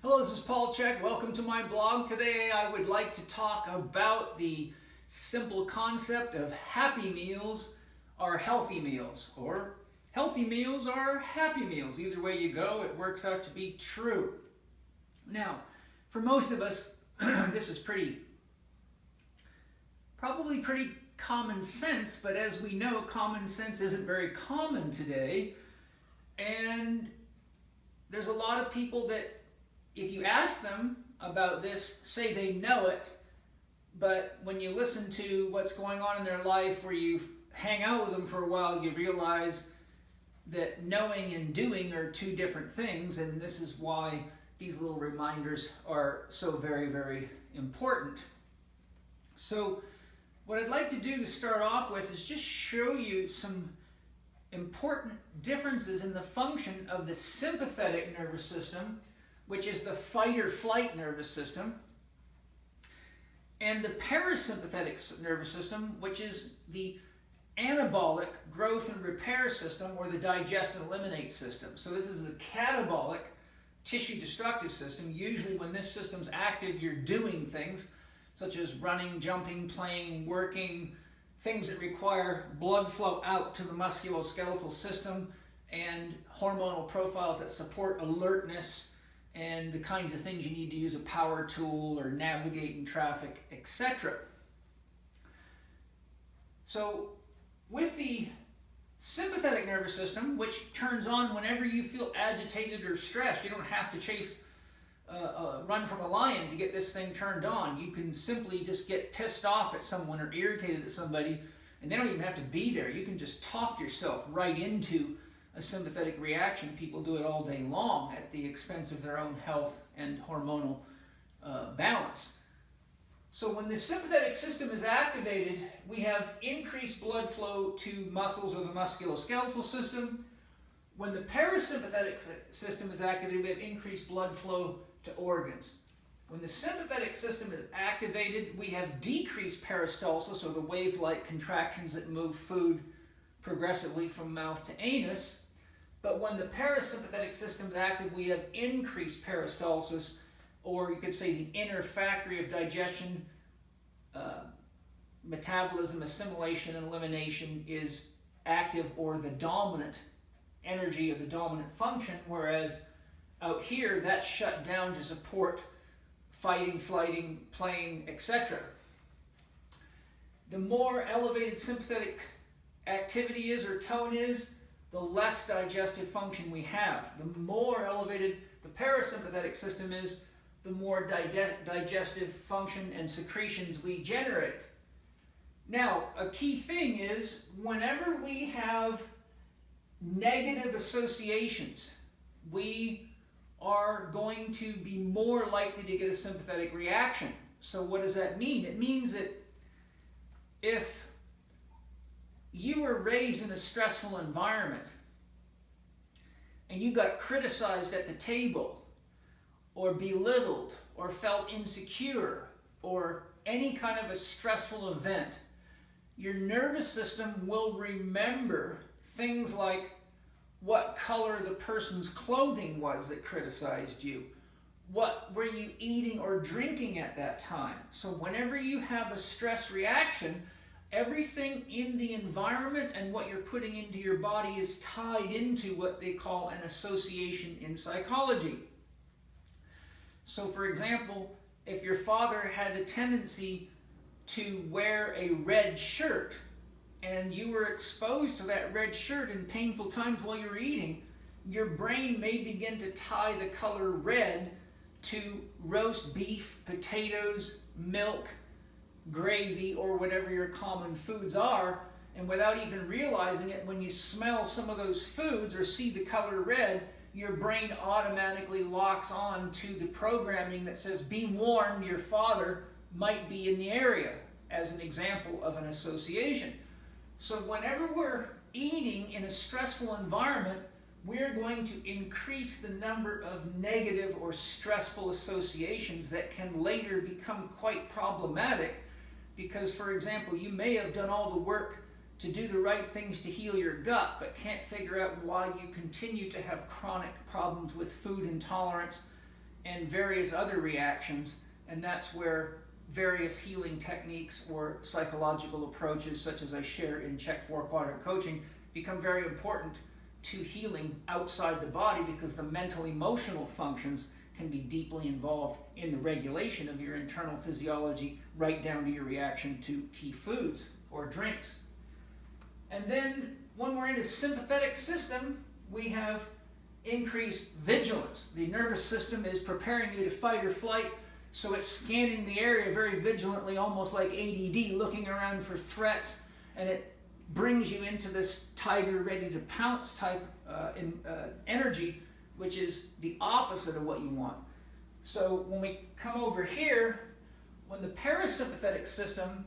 Hello, this is Paul Chek. Welcome to my blog. Today I would like to talk about the simple concept of happy meals are healthy meals, or healthy meals are happy meals. Either way you go, it works out to be true. Now, for most of us, this is probably pretty common sense, but as we know, common sense isn't very common today. And there's a lot of people that, if you ask them about this, say they know it, but when you listen to what's going on in their life, where you hang out with them for a while, you realize that knowing and doing are two different things, and this is why these little reminders are so very, very important. So what I'd like to do to start off with is just show you some important differences in the function of the sympathetic nervous system, which is the fight or flight nervous system, and the parasympathetic nervous system, which is the anabolic growth and repair system, or the digest and eliminate system. So this is the catabolic tissue destructive system. Usually when this system's active, you're doing things such as running, jumping, playing, working, things that require blood flow out to the musculoskeletal system, and hormonal profiles that support alertness and the kinds of things you need to use a power tool or navigate in traffic, etc. So with the sympathetic nervous system, which turns on whenever you feel agitated or stressed, you don't have to run from a lion to get this thing turned on. You can simply just get pissed off at someone or irritated at somebody, and they don't even have to be there. You can just talk yourself right into a sympathetic reaction. People do it all day long at the expense of their own health and hormonal balance. So when the sympathetic system is activated, we have increased blood flow to muscles or the musculoskeletal system. When the parasympathetic system is activated, we have increased blood flow to organs. When the sympathetic system is activated, we have decreased peristalsis, or the wave-like contractions that move food progressively from mouth to anus. But when the parasympathetic system is active, we have increased peristalsis, or you could say the inner factory of digestion, metabolism, assimilation, and elimination is active, or the dominant energy of the dominant function, whereas out here that's shut down to support fighting, flighting, playing, etc. The more elevated sympathetic activity is, or tone is, the less digestive function we have. The more elevated the parasympathetic system is, the more digestive function and secretions we generate. Now, a key thing is, whenever we have negative associations, we are going to be more likely to get a sympathetic reaction. So what does that mean? It means that if you were raised in a stressful environment and you got criticized at the table, or belittled, or felt insecure, or any kind of a stressful event, your nervous system will remember things like what color the person's clothing was that criticized you, what were you eating or drinking at that time. So whenever you have a stress reaction, everything in the environment and what you're putting into your body is tied into what they call an association in psychology. So for example, if your father had a tendency to wear a red shirt, and you were exposed to that red shirt in painful times while you were eating, your brain may begin to tie the color red to roast beef, potatoes, milk, gravy, or whatever your common foods are, and without even realizing it, when you smell some of those foods or see the color red, your brain automatically locks on to the programming that says, be warned, your father might be in the area, as an example of an association. So whenever we're eating in a stressful environment, we're going to increase the number of negative or stressful associations that can later become quite problematic, because, for example, you may have done all the work to do the right things to heal your gut, but can't figure out why you continue to have chronic problems with food intolerance and various other reactions, and that's where various healing techniques or psychological approaches, such as I share in Chek 4-Quadrant Coaching, become very important to healing outside the body, because the mental emotional functions can be deeply involved in the regulation of your internal physiology, right down to your reaction to key foods or drinks. And then when we're in a sympathetic system, we have increased vigilance. The nervous system is preparing you to fight or flight, so it's scanning the area very vigilantly, almost like ADD, looking around for threats, and it brings you into this tiger ready to pounce type energy, which is the opposite of what you want. So when we come over here, when the parasympathetic system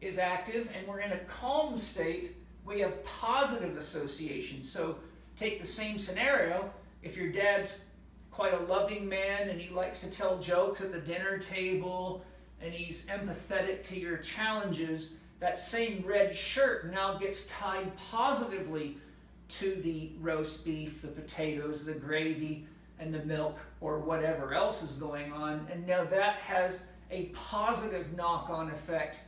is active and we're in a calm state, we have positive associations. So take the same scenario. If your dad's quite a loving man and he likes to tell jokes at the dinner table and he's empathetic to your challenges, that same red shirt now gets tied positively to the roast beef, the potatoes, the gravy, and the milk, or whatever else is going on. And now that has a positive knock-on effect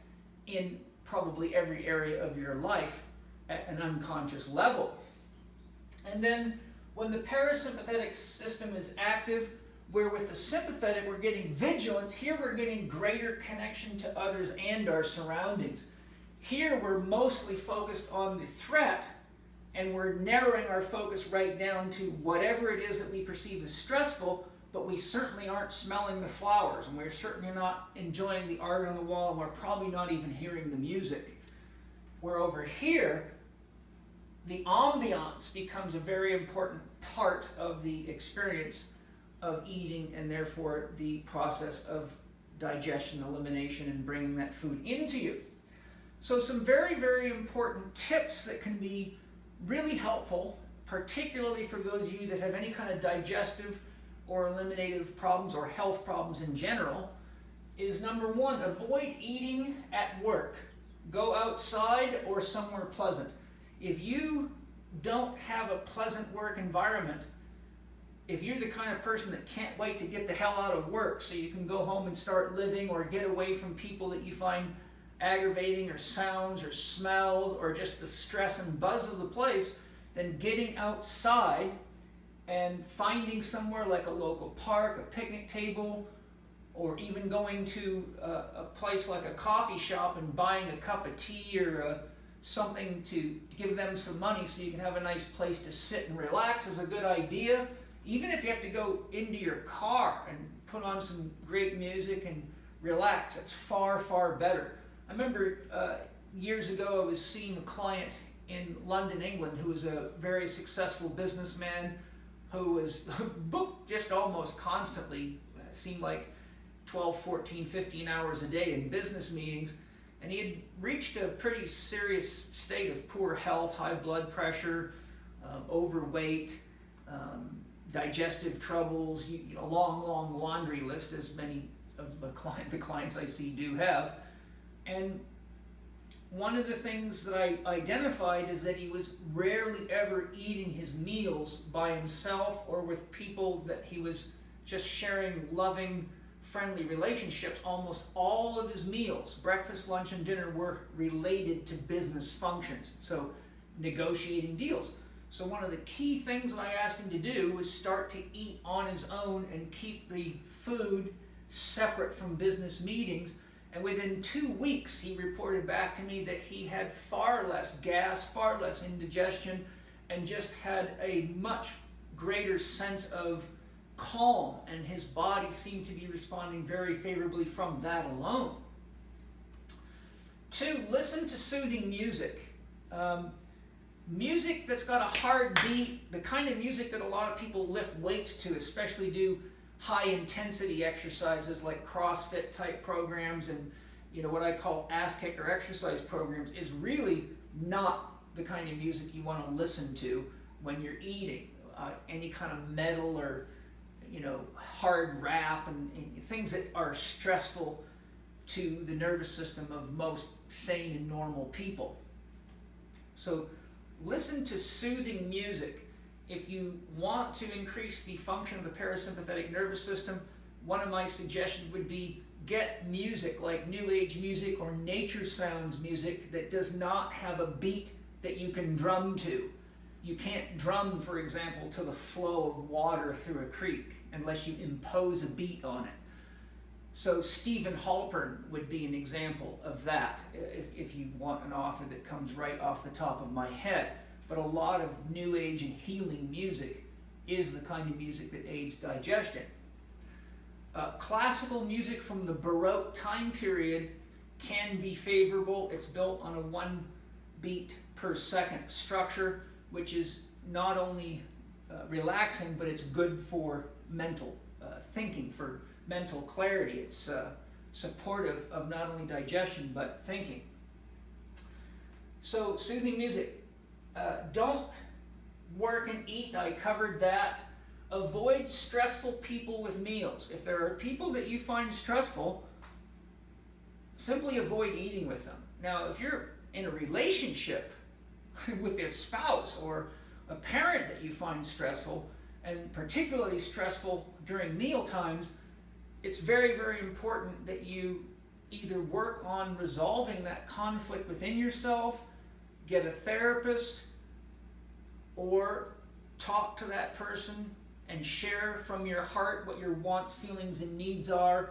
in probably every area of your life at an unconscious level. And then when the parasympathetic system is active, where with the sympathetic we're getting vigilance, here we're getting greater connection to others and our surroundings. Here we're mostly focused on the threat, and we're narrowing our focus right down to whatever it is that we perceive as stressful, but we certainly aren't smelling the flowers, and we're certainly not enjoying the art on the wall, and we're probably not even hearing the music. Where over here, the ambiance becomes a very important part of the experience of eating, and therefore the process of digestion, elimination, and bringing that food into you. So some very, very important tips that can be really helpful, particularly for those of you that have any kind of digestive or eliminative problems or health problems in general, is number one, avoid eating at work. Go outside or somewhere pleasant. If you don't have a pleasant work environment, if you're the kind of person that can't wait to get the hell out of work so you can go home and start living, or get away from people that you find aggravating, or sounds or smells, or just the stress and buzz of the place, then getting outside and finding somewhere like a local park, a picnic table, or even going to a place like a coffee shop and buying a cup of tea or something to give them some money so you can have a nice place to sit and relax is a good idea. Even if you have to go into your car and put on some great music and relax, it's far, far better. I remember years ago I was seeing a client in London, England, who was a very successful businessman who was booked just almost constantly. It seemed like 12, 14, 15 hours a day in business meetings. And he had reached a pretty serious state of poor health, high blood pressure, overweight, digestive troubles, a long laundry list, as many of the clients I see do have. And one of the things that I identified is that he was rarely ever eating his meals by himself or with people that he was just sharing loving, friendly relationships. Almost all of his meals, breakfast, lunch, and dinner, were related to business functions, so negotiating deals. So one of the key things that I asked him to do was start to eat on his own and keep the food separate from business meetings. And within 2 weeks, he reported back to me that he had far less gas, far less indigestion, and just had a much greater sense of calm, and his body seemed to be responding very favorably from that alone. 2, listen to soothing music. Music that's got a hard beat, the kind of music that a lot of people lift weights to, especially do high intensity exercises like CrossFit type programs and what I call ass kicker exercise programs, is really not the kind of music you want to listen to when you're eating. Any kind of metal or hard rap and things that are stressful to the nervous system of most sane and normal people. So listen to soothing music. If you want to increase the function of the parasympathetic nervous system, one of my suggestions would be get music like New Age music or nature sounds music that does not have a beat that you can drum to. You can't drum, for example, to the flow of water through a creek unless you impose a beat on it. So Stephen Halpern would be an example of that, if you want an author that comes right off the top of my head. But a lot of New Age and healing music is the kind of music that aids digestion. Classical music from the Baroque time period can be favorable. It's built on a 1 beat per second structure, which is not only relaxing, but it's good for mental thinking, for mental clarity. It's supportive of not only digestion, but thinking. So soothing music. Don't work and eat, I covered that. Avoid stressful people with meals. If there are people that you find stressful, simply avoid eating with them. Now, if you're in a relationship with your spouse or a parent that you find stressful, and particularly stressful during meal times, it's very, very important that you either work on resolving that conflict within yourself, get a therapist, or talk to that person and share from your heart what your wants, feelings, and needs are,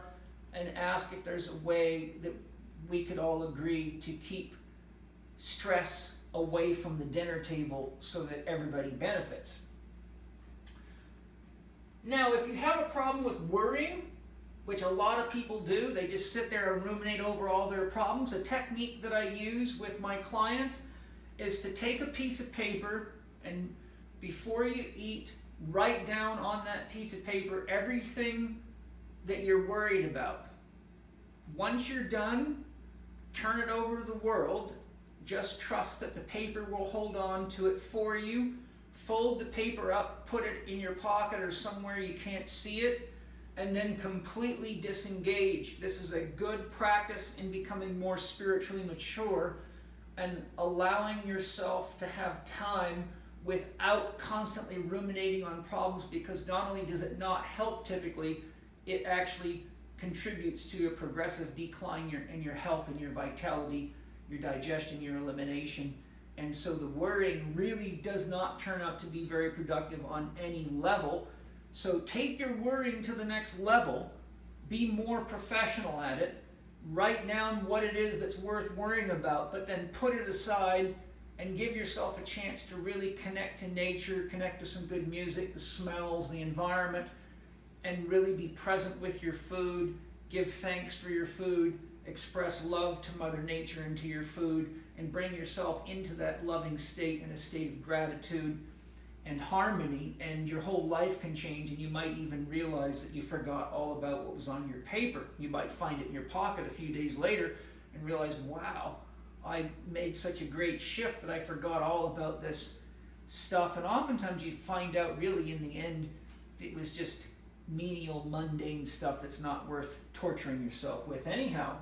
and ask if there's a way that we could all agree to keep stress away from the dinner table so that everybody benefits. Now, if you have a problem with worrying, which a lot of people do, they just sit there and ruminate over all their problems, a technique that I use with my clients is to take a piece of paper and before you eat, write down on that piece of paper everything that you're worried about. Once you're done, turn it over to the world. Just trust that the paper will hold on to it for you. Fold the paper up, put it in your pocket or somewhere you can't see it, and then completely disengage. This is a good practice in becoming more spiritually mature and allowing yourself to have time without constantly ruminating on problems, because not only does it not help typically, it actually contributes to a progressive decline in your health and your vitality, your digestion, your elimination. And so the worrying really does not turn out to be very productive on any level. So take your worrying to the next level, be more professional at it, write down what it is that's worth worrying about, but then put it aside and give yourself a chance to really connect to nature, connect to some good music, the smells, the environment, and really be present with your food, give thanks for your food, express love to Mother Nature and to your food, and bring yourself into that loving state, in a state of gratitude and harmony, and your whole life can change, and you might even realize that you forgot all about what was on your paper. You might find it in your pocket a few days later and realize, wow, I made such a great shift that I forgot all about this stuff. And oftentimes you find out really in the end it was just menial, mundane stuff that's not worth torturing yourself with anyhow.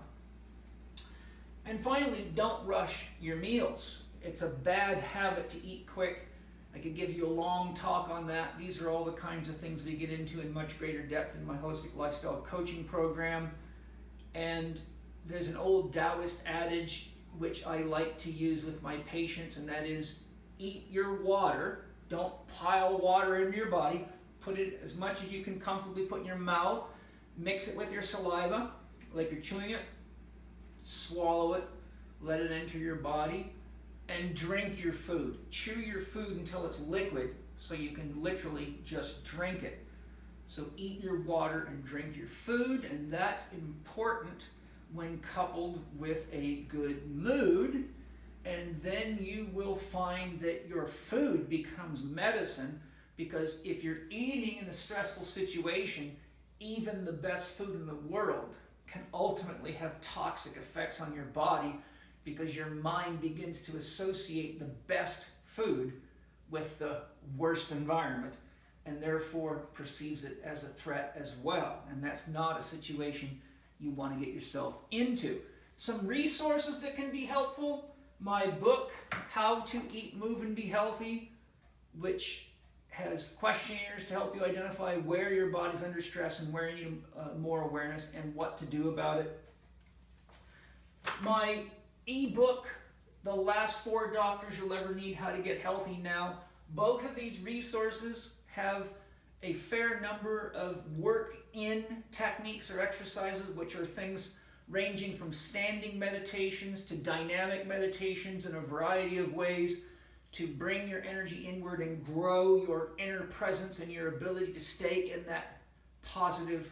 And finally, don't rush your meals. It's a bad habit to eat quick. I could give you a long talk on that. These are all the kinds of things we get into in much greater depth in my holistic lifestyle coaching program. And there's an old Taoist adage which I like to use with my patients, and that is, eat your water. Don't pile water into your body. Put it as much as you can comfortably put in your mouth. Mix it with your saliva, like you're chewing it. Swallow it. Let it enter your body. And drink your food. Chew your food until it's liquid, so you can literally just drink it. So eat your water and drink your food, and that's important when coupled with a good mood. And then you will find that your food becomes medicine, because if you're eating in a stressful situation, even the best food in the world can ultimately have toxic effects on your body, because your mind begins to associate the best food with the worst environment, and therefore perceives it as a threat as well. And that's not a situation you want to get yourself into. Some resources that can be helpful: my book, How to Eat, Move, and Be Healthy, which has questionnaires to help you identify where your body's under stress and where you need more awareness and what to do about it. My ebook, The Last 4 Doctors You'll Ever Need, How to Get Healthy Now. Both of these resources have a fair number of work-in techniques or exercises, which are things ranging from standing meditations to dynamic meditations in a variety of ways to bring your energy inward and grow your inner presence and your ability to stay in that positive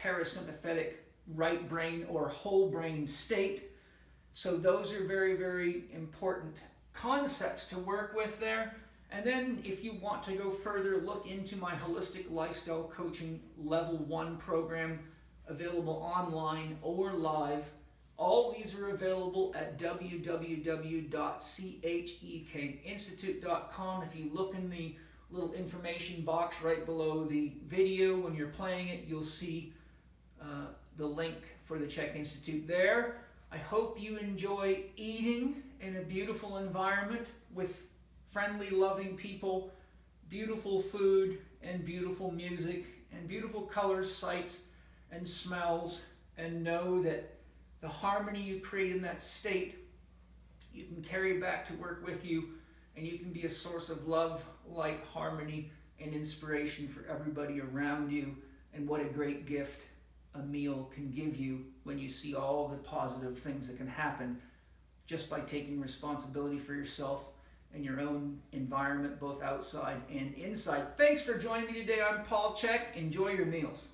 parasympathetic right brain or whole brain state. So those are very, very important concepts to work with there. And then if you want to go further, look into my Holistic Lifestyle Coaching Level 1 program, available online or live. All these are available at www.chekinstitute.com. If you look in the little information box right below the video when you're playing it, you'll see the link for the Chek Institute there. I hope you enjoy eating in a beautiful environment with friendly, loving people, beautiful food, and beautiful music, and beautiful colors, sights, and smells, and know that the harmony you create in that state, you can carry back to work with you, and you can be a source of love, light, harmony, and inspiration for everybody around you. And what a great gift a meal can give you when you see all the positive things that can happen just by taking responsibility for yourself and your own environment, both outside and inside. Thanks for joining me today. I'm Paul Chek. Enjoy your meals.